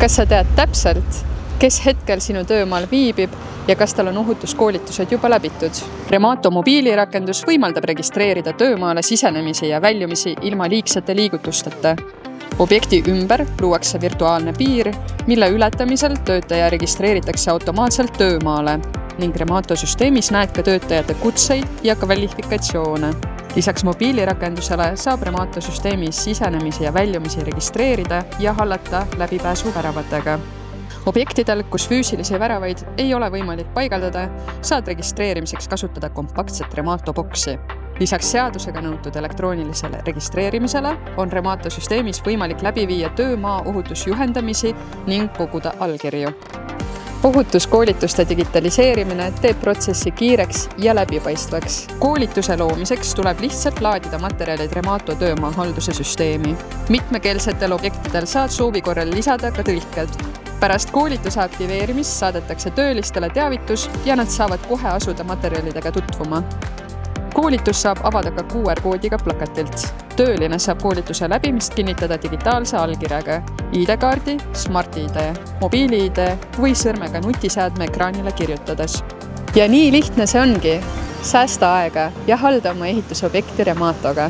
Kas sa tead täpselt, kes hetkel sinu töömaal viibib ja kas tal on ohutuskoolitused juba läbitud? Remato mobiilirakendus võimaldab registreerida töömaale sisenemisi ja väljumisi ilma liigsete liigutusteta. Objekti ümber luuakse virtuaalne piir, mille ületamisel töötaja registreeritakse automaatselt töömaale ning Remato süsteemis näed ka töötajate kutseid ja kvalifikatsioone. Lisaks mobiilirakendusele saab Remato süsteemis sisenemisi ja väljumisi registreerida ja hallata läbipääsuväravatega. Objektidel, kus füüsilisi väravaid ei ole võimalik paigaldada, saad registreerimiseks kasutada kompaktset Remato boksi. Lisaks seadusega nõutud elektroonilisele registreerimisele on Remato süsteemis võimalik läbi viia töömaa ohutusjuhendamisi ning koguda allkirju. Ohutuskoolituste digitaliseerimine teeb protsessi kiireks ja läbipaistvaks. Koolituse loomiseks tuleb lihtsalt laadida materjalid Remato töömaa halduse süsteemi. Mitmekeelsetel objektidel saad soovi korral lisada ka tõlked. Pärast koolituse aktiveerimist saadetakse töölistele teavitus ja nad saavad kohe asuda materjalidega tutvuma. Koolitus saab avada ka QR-koodiga plakatilt. Tööline saab koolituse läbimist kinnitada digitaalse allkirjaga, ID-kaardi, Smart-ID, mobiili-ID või sõrmega nutiseadme ekraanile kirjutades. Ja nii lihtne see ongi. Säästa aega ja halda oma ehitusobjekti Rematoga.